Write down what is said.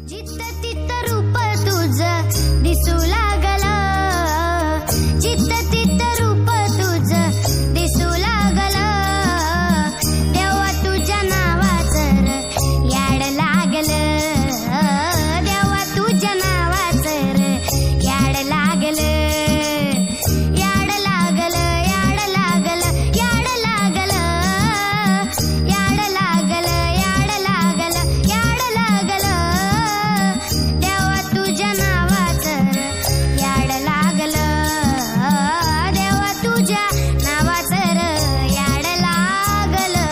जित तित रूप तुझं दिसू लागलं, जित तित रूप तुझं दिसू लागलं, देवा तुझ्या नावाचं र याड लागलं, देवा तुझ्या नावाचं र याड लागलं, याड लागलं, याड लागलं, याड लागलं, याड लागलं, याड लागलं, याड लागलं, देवा तुझ्या नावाचं र याड लागलं, देवा तुझ्या नावाचं र याड लागलं.